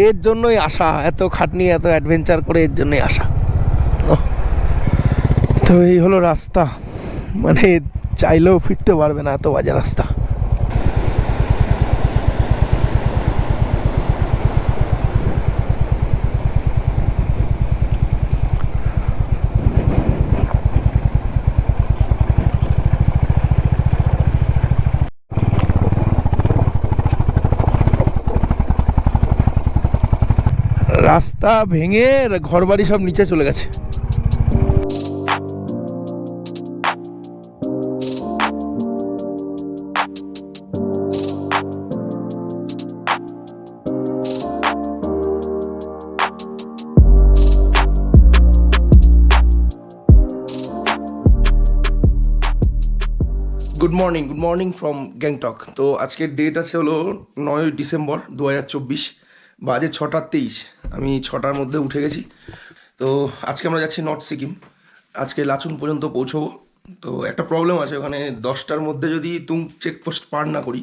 এর জন্যই আসা, এত খাটনি এত অ্যাডভেঞ্চার করে এর জন্যই আসা। তো এই হলো রাস্তা, মানে চাইলেও ফিরতে পারবে না, এত বাজে রাস্তা। রাস্তা ভেঙে ঘরবাড়ি সব নিচে চলে গেছে। Good morning from Gangtok. তো আজকের ডেট আছে হলো 9 ডিসেম্বর 2024, বাজে 6:23। আমি 6টার মধ্যে উঠে গেছি। তো আজকে আমরা যাচ্ছি নর্থ সিকিম, আজকে লাচুং পর্যন্ত পৌঁছবো। তো একটা প্রবলেম আছে, ওখানে 10টার মধ্যে যদি তুং চেকপোস্ট পার না করি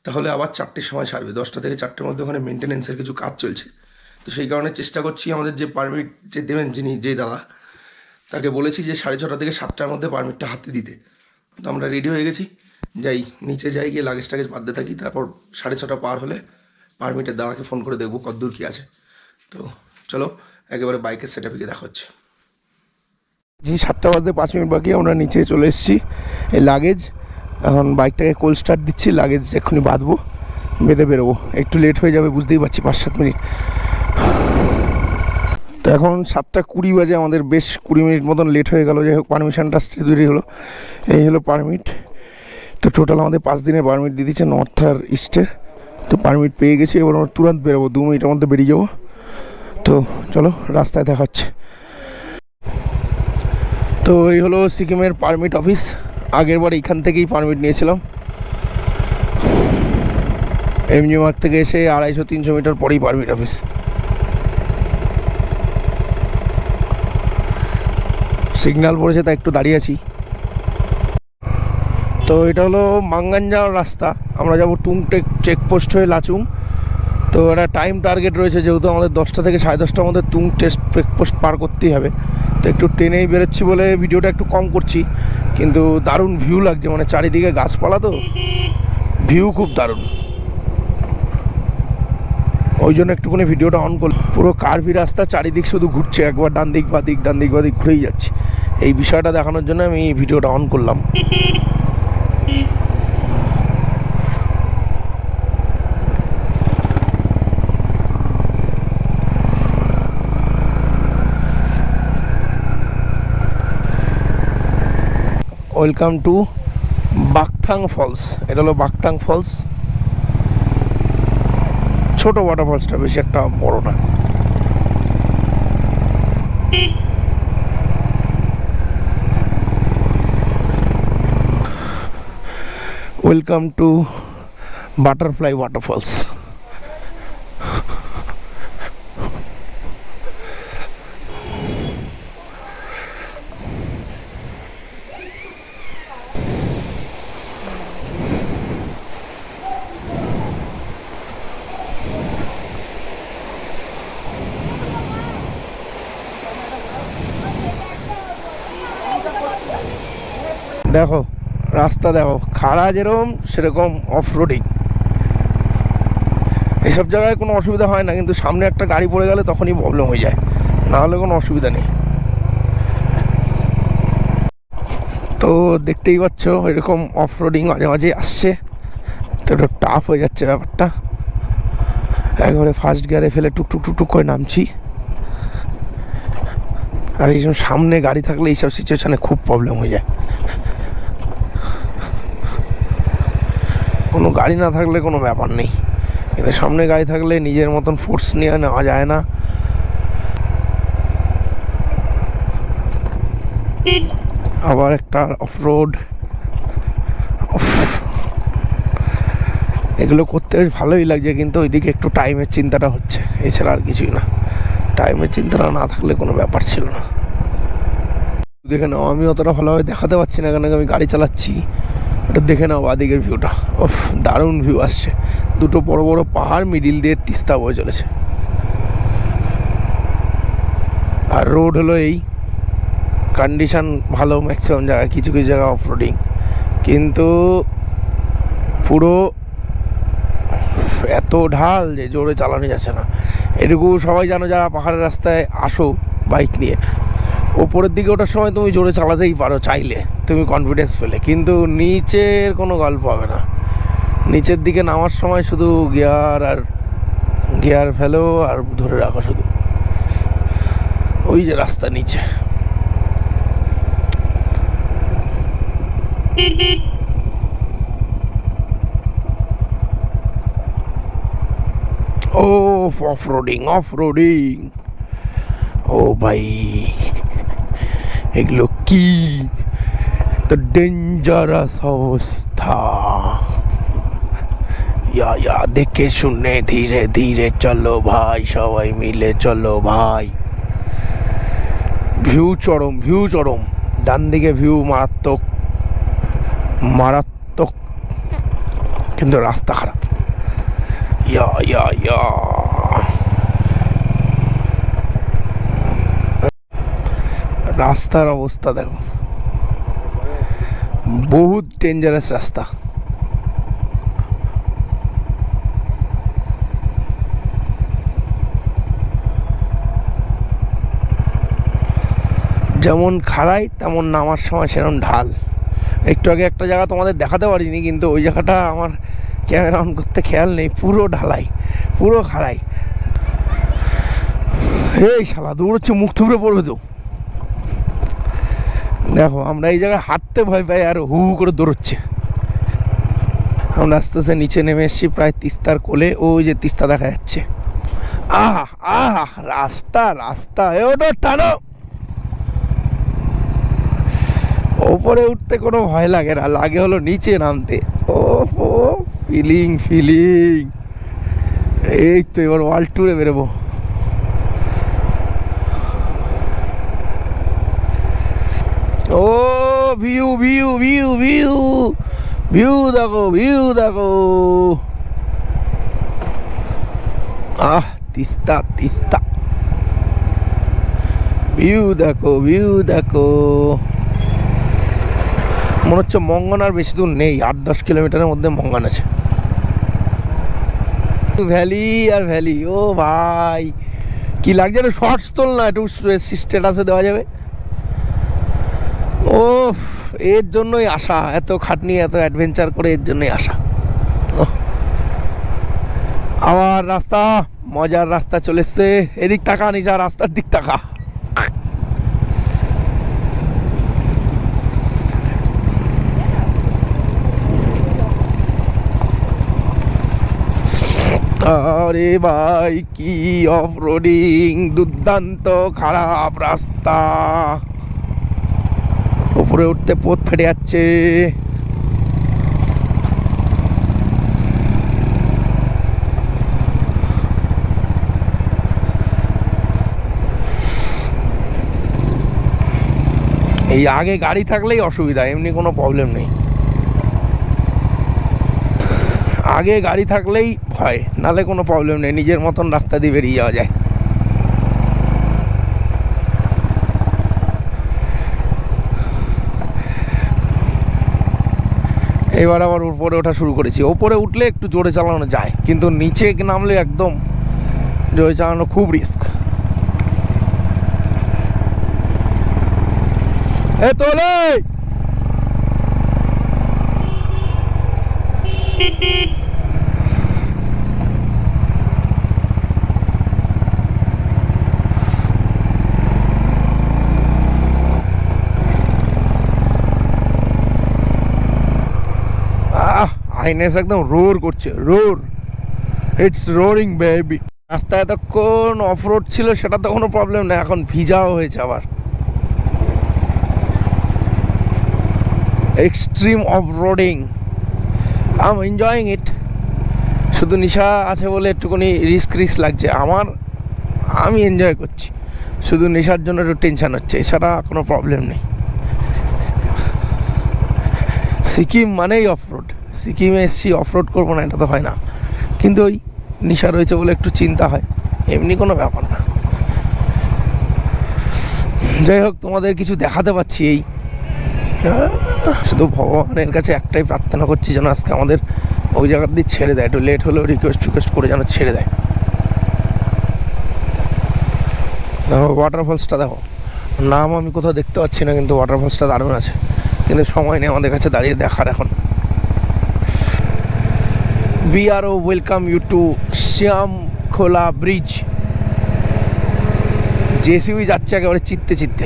তাহলে আবার 4টের সময় ছাড়বে। 10টা থেকে 4টের মধ্যে ওখানে মেনটেনেন্সের কিছু কাজ চলছে। তো সেই কারণে চেষ্টা করছি, আমাদের যে পারমিট যে দেবেন যে দাদা, তাকে বলেছি যে 6:30 থেকে 7টার মধ্যে পারমিটটা হাতে দিতে। তো আমরা রেডি হয়ে গেছি, যাই নিচে যাই, গিয়ে লাগেজ টাগেজ বাঁধতে থাকি। তারপর 6:30 পার হলে পারমিটের দাদাকে ফোন করে দেখবো কতদূর কী আছে। তো চলো একেবারে বাইকের সেট আপে দেখা হচ্ছে। জি 7টা বাজতে 5 মিনিট বাকি, আমরা নিচে চলে এসেছি। এই লাগেজ, এখন বাইকটাকে কোল্ড স্টার্ট দিচ্ছি, লাগেজ এক্ষুনি বাঁধবো, বেঁধে বেরোবো। একটু লেট হয়ে যাবে বুঝতেই পারছি, 5-7 মিনিট। তো এখন 7:20 বাজে, আমাদের বেশ 20 মিনিট মতন লেট হয়ে গেল। যাই হোক, পারমিশনটা তৈরি হলো। এই হলো পারমিট। তো টোটাল আমাদের 5 দিনের পারমিট দিয়ে দিচ্ছে নর্থ আর ইস্টে। তো পারমিট পেয়ে গেছি, এবার আমরা তুরন্ত বেরোবো, 2 মিনিটের মধ্যে বেরিয়ে যাবো। তো চলো রাস্তায় দেখাচ্ছে। তো এই হলো সিকিমের পারমিট অফিস। আগের বার এইখান থেকেই পারমিট নিয়েছিলাম। এমজি মার্গ থেকে এসে 250-300 মিটার পরেই পারমিট অফিস। সিগন্যাল পড়েছে, তাই একটু দাঁড়িয়ে আছি। তো এটা হলো মাঙ্গান যাওয়ার রাস্তা, আমরা যাবো টুংটেক চেকপোস্ট হয়ে লাচুং। তো একটা টাইম টার্গেট রয়েছে, যেহেতু আমাদের 10টা থেকে 10:30টার মধ্যে তুং চেকপোস্ট পার করতেই হবে। তো একটু ট্রেনেই বেরোচ্ছি বলে ভিডিওটা একটু কম করছি, কিন্তু দারুণ ভিউ লাগছে, মানে চারিদিকে গাছপালা, তো ভিউ খুব দারুণ, ওই জন্য একটুখানি ভিডিওটা অন করলাম। পুরো কার্ভি রাস্তা, চারিদিক শুধু ঘুরছে, একবার ডান দিক বাদিক ঘুরেই যাচ্ছে। এই বিষয়টা দেখানোর জন্য আমি ভিডিওটা অন করলাম। Welcome to Bakthang falls. এটা হলো বাকথাং ফলস, ছোট ওয়াটারফলসটা, বেশি একটা বড় না। Welcome to butterfly waterfalls. দেখো রাস্তা, দেখো খাড়া যেরকম সেরকম অফ রোডিং। এসব জায়গায় কোনো অসুবিধা হয় না, কিন্তু সামনে একটা গাড়ি পড়ে গেলে তখনই প্রবলেম হয়ে যায়, না হলে কোনো অসুবিধা নেই। তো দেখতেই পাচ্ছ এরকম অফ রোডিং মাঝে মাঝে আসছে, তো একটু টাফ হয়ে যাচ্ছে ব্যাপারটা। একবারে ফার্স্ট গিয়ারে ফেলে টুকটুক করে নামছি। আর এইসব সামনে গাড়ি থাকলে এইসব সিচুয়েশানে খুব প্রবলেম হয়ে যায়। কোনো গাড়ি না থাকলে কোনো ব্যাপার নেই, কিন্তু সামনে গাড়ি থাকলে নিজের মতন ফোর্স নিয়ে নেওয়া যায় না। আবার একটা অফরোড, এগুলো করতে বেশ ভালোই লাগছে, কিন্তু ওইদিকে একটু টাইমের চিন্তাটা হচ্ছে, এছাড়া আর কিছুই না। টাইমের চিন্তাটা না থাকলে কোনো ব্যাপার ছিল না। দেখে নাও, আমি অতটা ভালোভাবে দেখাতে পারছি না, কারণ আমি গাড়ি চালাচ্ছি। একটু দেখে নাও বাদিকের ভিউটা, ওফ দারুণ ভিউ আসছে। দুটো বড় বড় পাহাড়, মিডিল দিয়ে তিস্তা বয়ে চলেছে। আর রোড হলো এই, কন্ডিশন ভালো ম্যাক্সিমাম জায়গায়, কিছু কিছু জায়গা অফ রোডিং, কিন্তু পুরো এত ঢাল যে জোরে চালানো যাচ্ছে না। এটুকু সবাই জানো যারা পাহাড়ের রাস্তায় আসো বাইক নিয়ে, ওপরের দিকে ওঠার সময় তুমি জোরে চালাতেই পারো চাইলে, তুমি কনফিডেন্স পেলে, কিন্তু নিচের কোনো গল্প হবে না। নিচের দিকে নামার সময় শুধু গিয়ার ফেলো আর ধরে রাখো শুধু। ওই যে রাস্তা নিচে, ও অফ রোডিং। ও ভাই এগুলো কি তো ডেঞ্জারাস অবস্থা। ইয়া দেখে শুনে ধীরে ধীরে চলো ভাই, সবাই মিলে চলো ভাই। ভিউ চরম, ডান দিকে ভিউ মারাত্মক, কিন্তু রাস্তা খারাপ। ইয়া রাস্তার অবস্থা দেখো, বহুত ডেঞ্জারাস রাস্তা। যেমন খাড়াই তেমন নামার সময় সেরকম ঢাল। একটু আগে একটা জায়গা তোমাদের দেখাতে পারিনি, কিন্তু ওই জায়গাটা আমার ক্যামেরা অন করতে খেয়াল নেই, পুরো ঢালাই, পুরো খাড়াই। এই শালা দৌড়চ্ছে, মুখ থুবড়ে পড়বে তো। দেখো আমরা এই জায়গায় হাঁটতে ভয় পাই, আর হু করে দৌড়চ্ছে। আমরা আস্তে আস্তে নিচে নেমে এসেছি, প্রায় তিস্তার কোলে। ওই যে তিস্তা দেখা যাচ্ছে। রাস্তা ওটা টানো। ওপরে উঠতে কোনো ভয় লাগে না, লাগে হলো নিচে নামতে। ও ফিলিং। এই তো এবার ওয়ার্ল্ড ট্যুরে বেরোবো। ও ভিউ দেখো। তিস্তা ভিউ দেখো। মনে হচ্ছে মঙ্গন আর বেশি দূর নেই, 8-10 কিলোমিটারের মধ্যে মঙ্গন আছে। ভ্যালি। ও ভাই কি লাগছে, একটু শর্টস তোল না, একটু স্ট্যাটাসে দেওয়া যাবে। ও এর জন্যই আসা, এত খাটনি, এত অ্যাডভেঞ্চার করে এর জন্যই আসা। আবার রাস্তা, মজার রাস্তা চলে এসছে। এদিক টাকা নিচা, রাস্তার দিক টাকা। আরে ভাই কি অফ রোডিং, দুর্দান্ত খারাপ রাস্তা। উপরে উঠতে পথ ফেটে যাচ্ছে। এই আগে গাড়ি থাকলেই অসুবিধা, এমনি কোনো প্রবলেম নেই। আগে গাড়ি থাকলেই ভয়, নালে কোনো প্রবলেম নেই, নিজের মতন রাস্তা দিয়ে বেরিয়ে যাওয়া যায়। এবার আবার উপরে ওঠা শুরু করেছি। ওপরে উঠলে একটু জোরে চালানো যায়, কিন্তু নিচে নামলে একদম জোরে চালানো খুব রিস্ক। তোলে আইনেস একদম রোর করছে, ইটস রোরিং বেবি। রাস্তায় এতক্ষণ অফ রোড ছিল, সেটা তো কোনো প্রবলেম নেই, এখন ভিজাও হয়েছে আবার। Extreme off roading, I am enjoying it. শুধু নেশা আছে বলে একটুখানি রিস্ক লাগছে আমি এনজয় করছি। শুধু নেশার জন্য একটু টেনশন হচ্ছে, এছাড়া কোনো প্রবলেম নেই। সিকিম মানেই অফ রোড। সিকিমে এসছি অফ রোড করবো না, এটা তো হয় না। কিন্তু ওই নেশা রয়েছে বলে একটু চিন্তা হয়, এমনি কোনো ব্যাপার না। যাই হোক, তোমাদের কিছু দেখাতে পারছি এই, শুধু ভগবানের কাছে একটাই প্রার্থনা করছি যেন আজকে আমাদের ওই জায়গার দিয়ে ছেড়ে দেয়, একটু লেট হলেও রিকোয়েস্ট করে যেন ছেড়ে দেয়। ওয়াটারফলসটা দেখো, নাম আমি কোথাও দেখতে পাচ্ছি না, কিন্তু ওয়াটারফলসটা দারুণ আছে, কিন্তু সময় নেই আমাদের কাছে দাঁড়িয়ে দেখার এখন। BRO welcome you to Shyamkhola bridge. JCB যাচ্ছে একেবারে চিত্তে চিত্তে।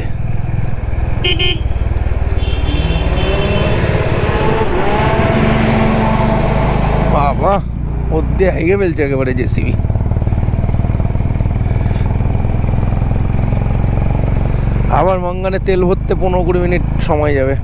বাবা, ওর দিয়ে হেগে ফেলছে একেবারে জেসিবি। আবার মাঙ্গানে তেল ভরতে 15-20 মিনিট সময় যাবে।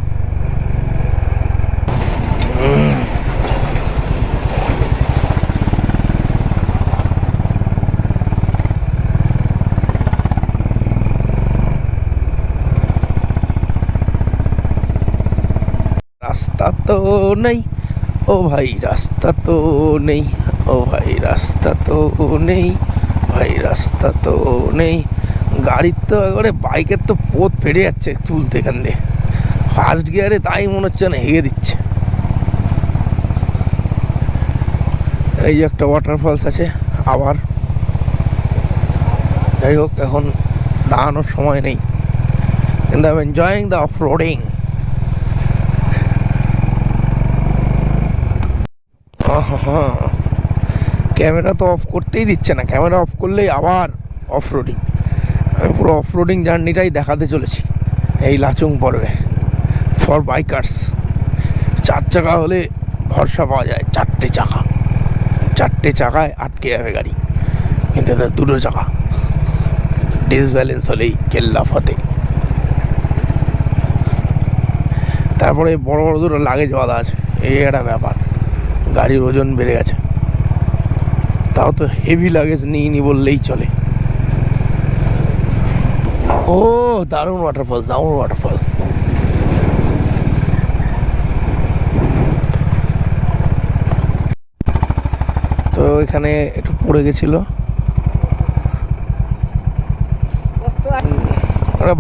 রাস্তা তো নেই ও ভাই, রাস্তা তো নেই ও ভাই, রাস্তা তো নেই ভাই, রাস্তা তো নেই। গাড়ির তো একবারে, বাইকের তো পোত ফেটে যাচ্ছে তুলতে এখান দিয়ে, ফার্স্ট গিয়ারে তাই মনে হচ্ছে না হেগে দিচ্ছে। এই যে একটা ওয়াটারফলস আছে আবার। যাই হোক, এখন দাঁড়ানোর সময় নেই, কিন্তু I am enjoying the off roading. Camera তো অফ করতেই দিচ্ছে না, ক্যামেরা অফ করলেই আবার অফ রোডিং। আমি পুরো অফ রোডিং জার্নিটাই দেখাতে চলেছি এই লাচুং পর্বে ফর বাইকার্স। 4 চাকা হলে ভরসা পাওয়া যায়, 4টে চাকায় আটকে যাবে গাড়ি, কিন্তু এটা 2 চাকা, ডিসব্যালেন্স হলেই কেল্লা ফতে। তারপরে বড় বড় দুটো লাগেজ বাঁধা আছে, এই একটা ব্যাপার। গাড়ির ওজন বেড়ে গেছে, তাও তো হেভি লাগেজ নিইনি বললেই চলে। ও দারুণ ওয়াটারফল, দারুণ ওয়াটারফল। তো এখানে একটু পড়ে গেছিল,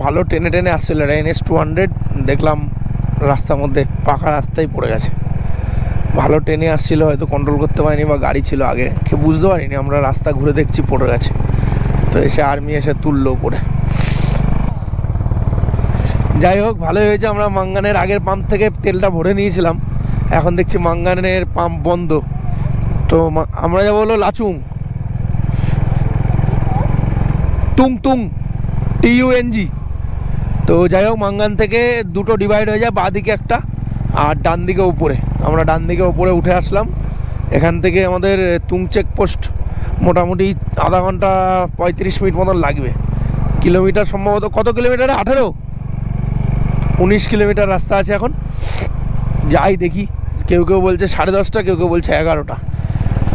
ভালো টেনে আসছিল NS200, দেখলাম রাস্তার মধ্যে পাকা রাস্তায় পড়ে গেছে। ভালো টেনে আসছিল, হয়তো কন্ট্রোল করতে পারিনি বা গাড়ি ছিল আগে, কেউ বুঝতে পারিনি। আমরা রাস্তা ঘুরে দেখছি পড়ে গেছে, তো এসে আর্মি এসে তুললো পড়ে। যাই হোক, ভালোই হয়েছে, আমরা মাঙ্গানের আগের পাম্প থেকে তেলটা ভরে নিয়েছিলাম, এখন দেখছি মাঙ্গানের পাম্প বন্ধ। তো আমরা যাবো হলো লাচুং, তুং TUNG। তো যাই হোক, মাঙ্গান থেকে দুটো ডিভাইড হয়ে যায়, বাঁদিকে একটা আর ডান দিকে উপরে। আমরা ডান দিকে উপরে উঠে আসলাম। এখান থেকে আমাদের তুং চেকপোস্ট মোটামুটি আধা ঘন্টা 35 মিনিট মতন লাগবে। কিলোমিটার সম্ভবত কত কিলোমিটারে, 19 কিলোমিটার রাস্তা আছে এখন। যাই দেখি, কেউ বলছে 10:30, কেউ বলছে 11টা।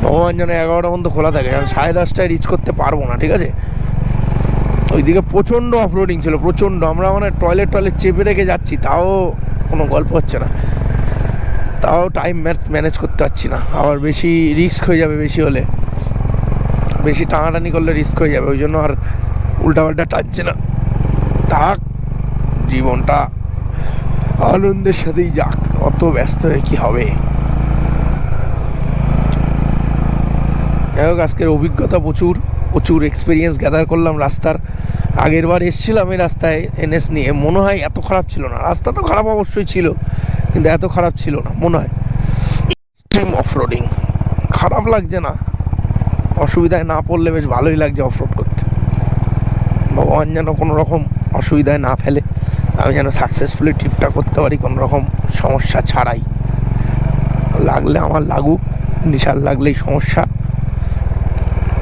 ভগবান জানে 11টা পর্যন্ত খোলা থাকে, কারণ 10:30টায় রিচ করতে পারবো না, ঠিক আছে। ওইদিকে প্রচণ্ড অফরোডিং ছিল, প্রচণ্ড। আমরা মানে টয়লেট চেপে রেখে যাচ্ছি, তাও কোনো গল্প হচ্ছে না, তাও টাইম ম্যানেজ করতে পারছি না। আবার বেশি রিস্ক হয়ে যাবে, বেশি হলে, বেশি টানাটানি করলে রিস্ক হয়ে যাবে, ওই জন্য আর উল্টাপাল্টা টানছে না। থাক, জীবনটা আনন্দের সাথেই যাক, অত ব্যস্ত হয়ে কী হবে। যাই হোক, আজকের অভিজ্ঞতা প্রচুর এক্সপিরিয়েন্স গ্যাদার করলাম রাস্তার। আগের বার এসেছিলাম এই রাস্তায় NS নিয়ে, মনে হয় এত খারাপ ছিল না। রাস্তা তো খারাপ অবশ্যই ছিল, কিন্তু এত খারাপ ছিল না মনে হয়। এক্সট্রিম অফরোডিং, খারাপ লাগছে না, অসুবিধায় না পড়লে বেশ ভালোই লাগছে অফরোড করতে। ভগবান যেন কোনো রকম অসুবিধায় না ফেলে, আমি যেন সাকসেসফুলি ট্রিপটা করতে পারি কোনো রকম সমস্যা ছাড়াই। লাগলে আমার লাগুক, নিশার লাগলেই সমস্যা।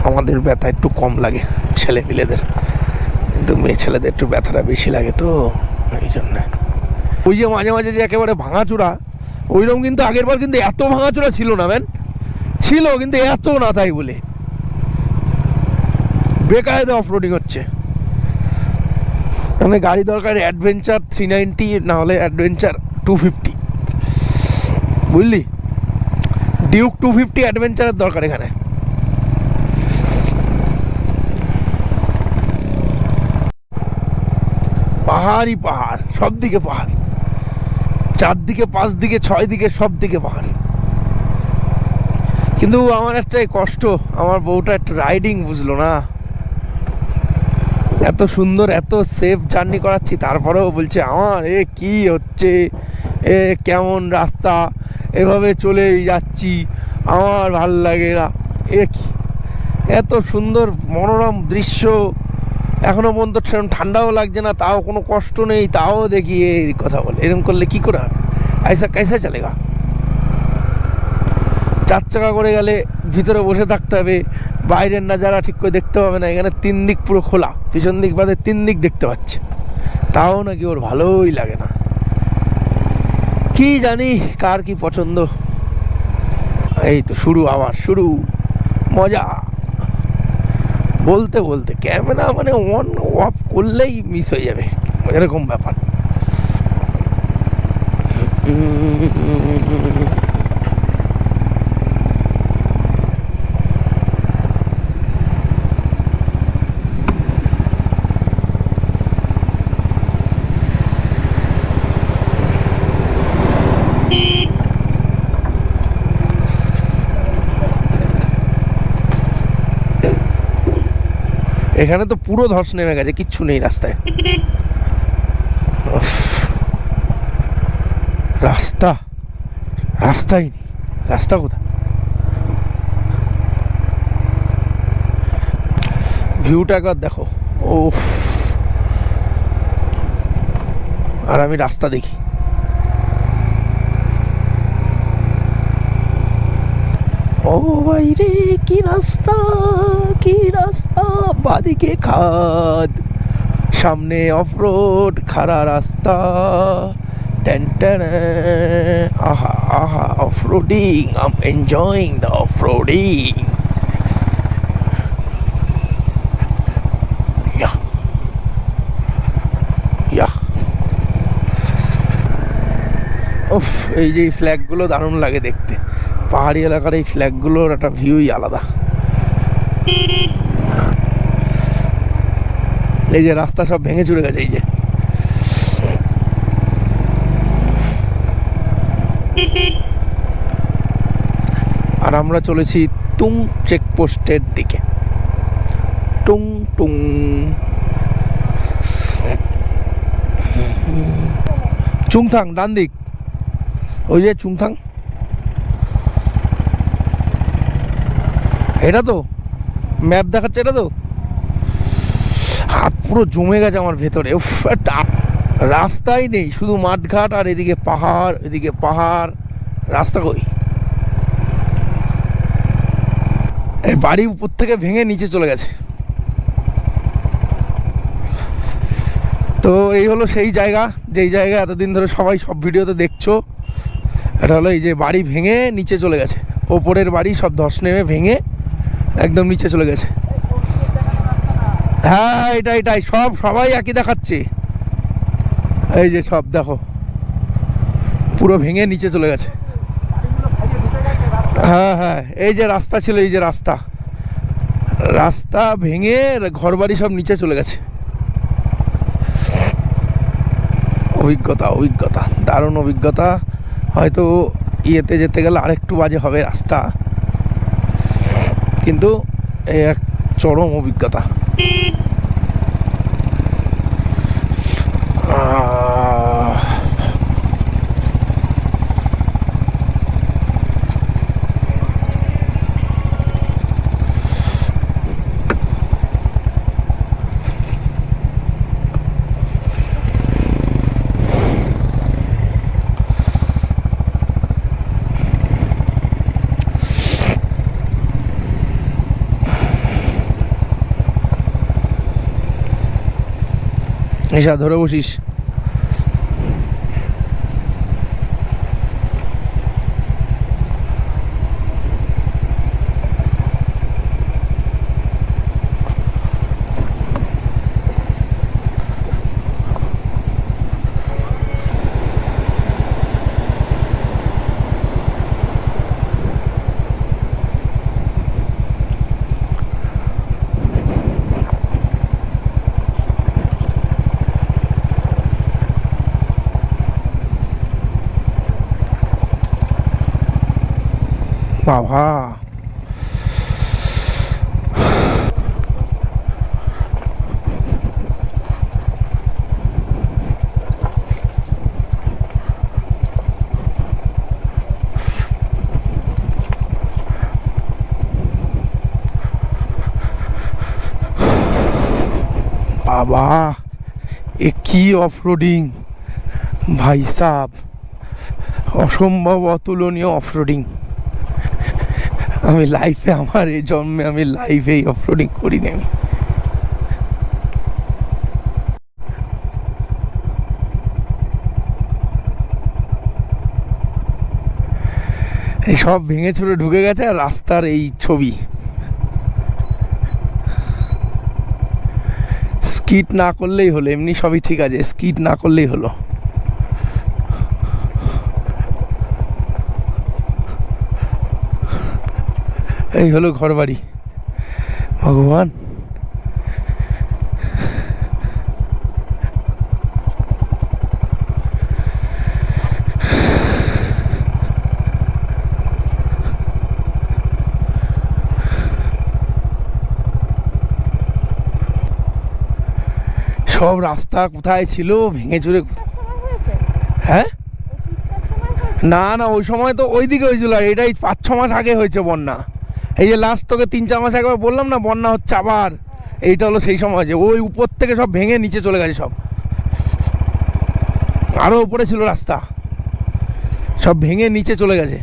আমাদের ব্যথা একটু কম লাগে ছেলেপিলেদের, কিন্তু মেয়ে ছেলেদের একটু ব্যথাটা বেশি লাগে, তো এই জন্যে। ওই যে মাঝে মাঝে যে একেবারে ভাঙাচোরা, ওইরকম কিন্তু আগের বার কিন্তু এত ভাঙাচোরা ছিল না, ম্যান। ছিল কিন্তু এত না, তাই বলে বেকায়দা অফরোডিং হচ্ছে। মানে গাড়ি দরকার অ্যাডভেঞ্চার 390, না হলে অ্যাডভেঞ্চার 250, বুঝলি। ডিউক 250 অ্যাডভেঞ্চারের দরকার এখানে। পাহাড়ই পাহাড়, সব দিকে পাহাড়, চারদিকে, পাঁচ দিকে, ছয় দিকে, সব দিকে পাহাড়। কিন্তু আমার একটাই কষ্ট, আমার বউটা একটু রাইডিং বুঝলো না। এত সুন্দর, এত সেফ জার্নি করাচ্ছি, তারপরেও বলছে আমার কি হচ্ছে, কেমন রাস্তা, এভাবে চলেই যাচ্ছি, আমার ভাল লাগে না। কি এত সুন্দর মনোরম দৃশ্য, এখনো পর্যন্ত সেরকম ঠান্ডাও লাগছে না, তাও কোনো কষ্ট নেই, তাও দেখি এই কথা বলে। এরকম করলে কি করে হবে? ऐसा कैसा चलेगा? 4 চাকা করে গেলে ভিতরে বসে থাকতে হবে, বাইরের নাজারা ঠিক করে দেখতে পাবে না। এখানে 3 দিক পুরো খোলা, পিছন দিক বাদে 3 দিক দেখতে পাচ্ছে, তাও নাকি ওর ভালোই লাগে না। কি জানি কার কি পছন্দ। এই তো শুরু, আবার শুরু, মজা। বলতে বলতে ক্যামেরা মানে অন অফ করলেই মিস হয়ে যাবে, এরকম ব্যাপার। এখানে তো পুরো ধস নেমে গেছে, কিচ্ছু নেই রাস্তায়। রাস্তা, রাস্তাই নেই। রাস্তা কোথায়? ভিউটা একবার দেখো। ও, আর আমি রাস্তা দেখি। ও ভাই রে, কি রাস্তা, কি রাস্তা! বাদিকে খাদ, সামনে অফরোড, খাড়া রাস্তা। আহা আহা, off-roading, I am enjoying the off-roading. উফ, এই যে ফ্ল্যাগগুলো দারুণ লাগে দেখতে। পাহাড়ি এলাকার এই ফ্ল্যাগগুলোর একটা ভিউই আলাদা। এই যে রাস্তা সব ভেঙে চুরে গেছে, এই যে। আর আমরা চলেছি টুং চেকপোস্টের দিকে। টুং টুং, চুংথাং ডান দিক, ওই যে চুংথাং, এটা তো ম্যাপ দেখাচ্ছে, এটা তো। হাত পুরো জমে গেছে আমার ভেতরে। উফ, রাস্তাই নেই, শুধু মাঠঘাট, আর এদিকে পাহাড়, এদিকে পাহাড়, রাস্তা কই? এই বাড়ি উপর থেকে ভেঙে নিচে চলে গেছে। তো এই হলো সেই জায়গা, যেই জায়গা এতদিন ধরে সবাই সব ভিডিওতে দেখছো। এটা হলো এই যে বাড়ি ভেঙে নিচে চলে গেছে, ওপরের বাড়ি সব ধস নেমে ভেঙে একদম নিচে চলে গেছে। হ্যাঁ, এটাই সবাই একই দেখাচ্ছে। এই যে সব দেখো, পুরো ভেঙে নিচে চলে গেছে। হ্যাঁ হ্যাঁ, এই যে রাস্তা ছিল, এই যে রাস্তা ভেঙে ঘরবাড়ি সব নিচে চলে গেছে। অভিজ্ঞতা, দারুণ অভিজ্ঞতা। হয়তো ইয়েতে যেতে গেলে আরেকটু বাজে হবে রাস্তা, কিন্তু এই এক চরম অভিজ্ঞতা। এসা ধরে বসিস। বাবা, বাবা এ কি অফরোডিং ভাই সাব, অসম্ভব অতুলনীয় অফরোডিং। আমি লাইফে, আমার এই জন্মে আমি লাইফে এই অফরোডিং করিনি আমি। এই সব ভেঙে চুরে ঢুকে গেছে আর রাস্তার এই ছবি। স্কিট না করলেই হলো, এমনি সবই ঠিক আছে, স্কিট না করলেই হলো। এই হলো ঘরবাড়ি। ভগবান, সব রাস্তা কোথায় ছিল ভেঙে চুরে। হ্যাঁ, না না, ওই সময় তো ওইদিকে হয়েছিল, এটাই 5-6 মাস আগে হয়েছে বন্যা। এই যে লাস্ট তোকে 3-4 মাস আগে বললাম না বন্যা হচ্ছে আবার, এইটা হলো সেই সময় যে ওই উপর থেকে সব ভেঙে নিচে চলে গেছে সব। আরও উপরে ছিল রাস্তা, সব ভেঙে নিচে চলে গেছে।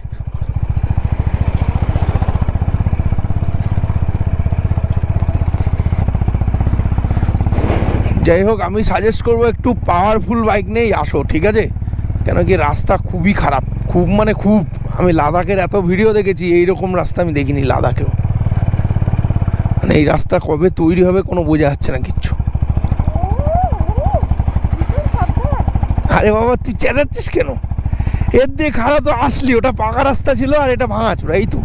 যাই হোক, আমি সাজেস্ট করবো একটু পাওয়ারফুল বাইক নিয়েই আসো, ঠিক আছে? কেন কি রাস্তা খুবই খারাপ, খুব মানে খুব। আমি লাদাখের এত ভিডিও দেখেছি, এইরকম রাস্তা আমি দেখিনি লাদাখেও। মানে এই রাস্তা কবে তৈরি হবে কোনো বোঝা যাচ্ছে না কিচ্ছু। আরে বাবা, তুই চেঁচাচ্ছিস কেন? এর দিয়ে খারাপ তো আসলি, ওটা পাকা রাস্তা ছিল আর এটা ভাঙাচোরা, এই তো।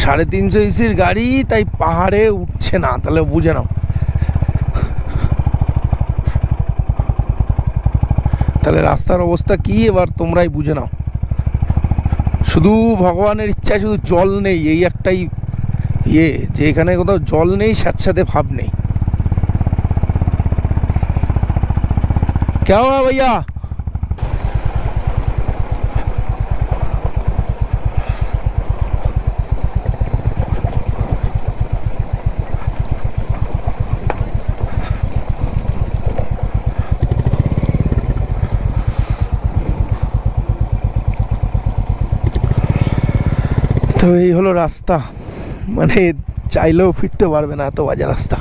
350 ইসির গাড়ি, তাই পাহাড়ে উঠছে না, তাহলে বুঝে নাও। তাহলে রাস্তার অবস্থা কি এবার তোমরাই বুঝে নাও। শুধু ভগবানের ইচ্ছায় শুধু জল নেই, এই একটাই ইয়ে, যে এখানে কোথাও জল নেই, স্যাঁতস্যাঁতে ভাব নেই। क्या हुआ भैया? তো এই হলো রাস্তা, মানে চাইলেও ফিরতে পারবে না, এত বাজে রাস্তা।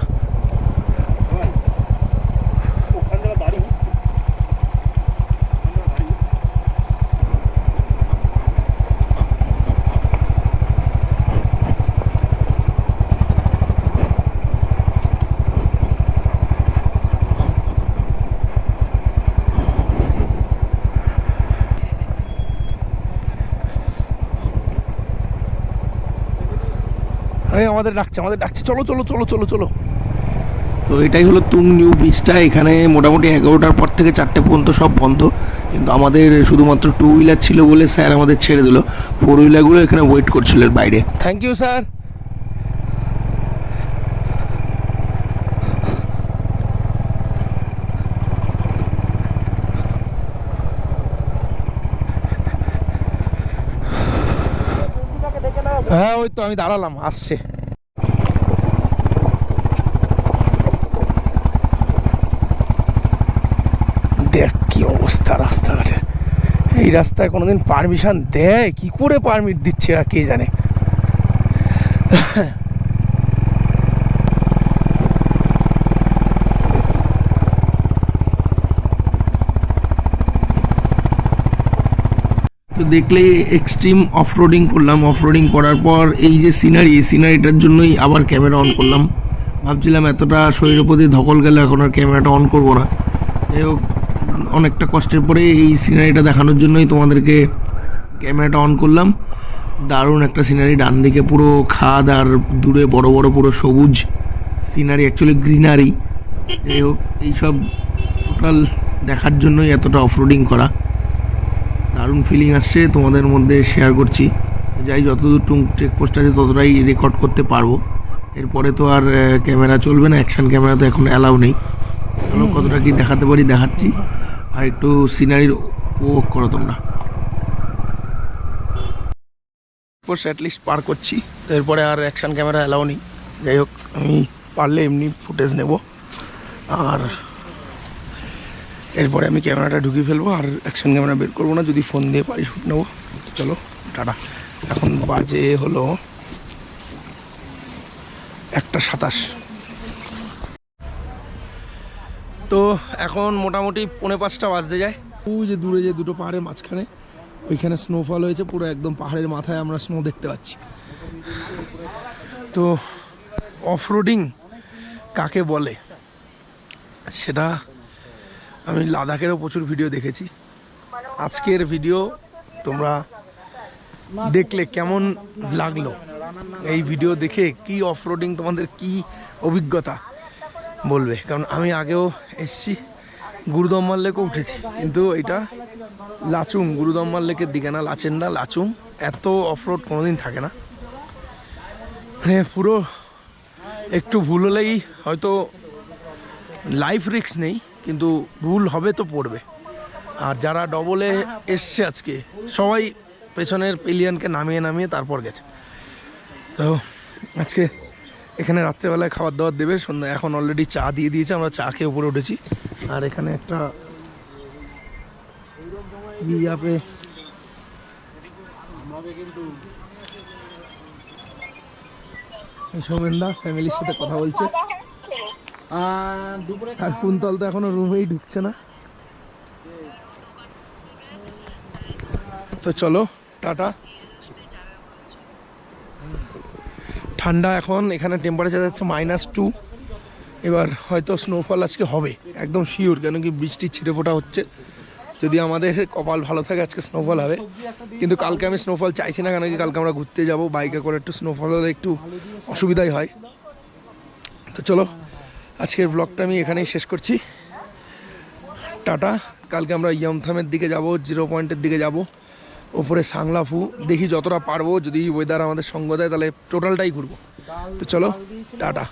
আমাদের ডাকছে, চলো চলো চলো চলো চলো। তো এটাই হলো তুং নিউ ব্রিজটা। এখানে মোটামুটি 11টার পর থেকে 4টে পর্যন্ত সব বন্ধ, কিন্তু আমাদের শুধুমাত্র 2 হুইলার ছিল বলে স্যার আমাদের ছেড়ে দিল। 4 হুইলারগুলো এখানে ওয়েট করছিল বাইরে। Thank you sir. হ্যাঁ, ওই তো আমি দাঁড়ালাম, আসছে। দেখ কি অবস্থা রাস্তাঘাটের। এই রাস্তায় কোনোদিন পারমিশন দেয়? কি করে পারমিট দিচ্ছে আর কে জানে। তো দেখলেই এক্সট্রিম অফরোডিং করলাম। অফরোডিং করার পর এই যে সিনারি, এই সিনারিটার জন্যই আবার ক্যামেরা অন করলাম। ভাবছিলাম এতটা শরীরের প্রতি ধকল গেলে এখন আর ক্যামেরাটা অন করবো না। যাই হোক, অনেকটা কষ্টের পরে এই সিনারিটা দেখানোর জন্যই তোমাদেরকে ক্যামেরাটা অন করলাম। দারুণ একটা সিনারি, ডান দিকে পুরো খাদ আর দূরে বড় বড় পুরো সবুজ সিনারি, অ্যাকচুয়ালি গ্রিনারি। যাই হোক, এইসব টোটাল দেখার জন্যই এতটা অফরোডিং করা। দারুণ ফিলিং আসছে, তোমাদের মধ্যে শেয়ার করছি। যাই যতদূর চেকপোস্ট আছে ততটাই রেকর্ড করতে পারবো। এরপরে তো আর ক্যামেরা চলবে না, অ্যাকশন ক্যামেরা তো এখন অ্যালাউ নেই। চলো কতটা কি দেখাতে পারি দেখাচ্ছি, আর একটু সিনারির উপভোগ করো তোমরা। পোস্ট অ্যাটলিস্ট পার করছি, তো এরপরে আর অ্যাকশন ক্যামেরা অ্যালাউ নেই। যাই হোক, আমি পারলে এমনি ফুটেজ নেব, আর এরপরে আমি ক্যামেরাটা ঢুকিয়ে ফেলবো, আর অ্যাকশন ক্যামেরা বের করবো না, যদি ফোন দিয়ে পারি শ্যুট নেবো। চলো টাটা। এখন বাজে হলো 1:27। তো এখন মোটামুটি 4:45 বাজতে যায়। ওই যে দূরে যে দুটো পাহাড়ের মাঝখানে ওইখানে স্নোফল হয়েছে, পুরো একদম পাহাড়ের মাথায় আমরা স্নো দেখতে পাচ্ছি। তো অফরোডিং কাকে বলে সেটা আমি লাদাখেরও প্রচুর ভিডিও দেখেছি। আজকের ভিডিও তোমরা দেখলে কেমন লাগলো, এই ভিডিও দেখে কি অফরোডিং তোমাদের কি অভিজ্ঞতা বলবে। কারণ আমি আগেও এসছি, গুরুদম্মার লেকেও উঠেছি, কিন্তু এটা লাচুং, গুরুদম্মার লেকের দিকে না, লাচেন্ডা লাচুং। এত অফরোড কোনোদিন থাকে না, মানে পুরো একটু ভুল হলেই হয়তো লাইফ রিস্ক নেই, কিন্তু ভুল হবে তো পড়বে। আর যারা ডবলে এসছে আজকে সবাই পেছনের পেলিয়ানকে নামিয়ে নামিয়ে তারপর গেছে। তো আজকে এখানে রাত্রেবেলায় খাবার দাবার দেবে, সন্ধ্যা এখন অলরেডি চা দিয়ে দিয়েছে, আমরা চা খেয়ে উপরে উঠেছি। আর এখানে একটা ইয়াপে সোমেনদা ফ্যামিলির সাথে কথা বলছে, আর কুন্তল তো এখনো রুমেই ঢুকছে না। তো চলো টাটা। ঠান্ডা এখন, এখানে টেম্পারেচার যাচ্ছে -2। এবার হয়তো স্নোফল আজকে হবে একদম শিওর, কেন কি বৃষ্টির ছিটে ফোটা হচ্ছে। যদি আমাদের কপাল ভালো থাকে আজকে স্নোফল হবে, কিন্তু কালকে আমি স্নোফল চাইছি না, কেন কি কালকে আমরা ঘুরতে যাব বাইকে করে, একটু স্নোফল হলে একটু অসুবিধাই হয়। তো চলো আজকের ব্লগটা আমি এখানেই শেষ করছি, টাটা। কালকে আমরা ইয়ামথামের দিকে যাব, 0 পয়েন্টের দিকে যাব, ওপরে সাংলাফু দেখি যতটা পারবো, যদি ওয়েদার আমাদের সঙ্গ দেয় তাহলে টোটালটাই ঘুরবো। তো চলো টাটা।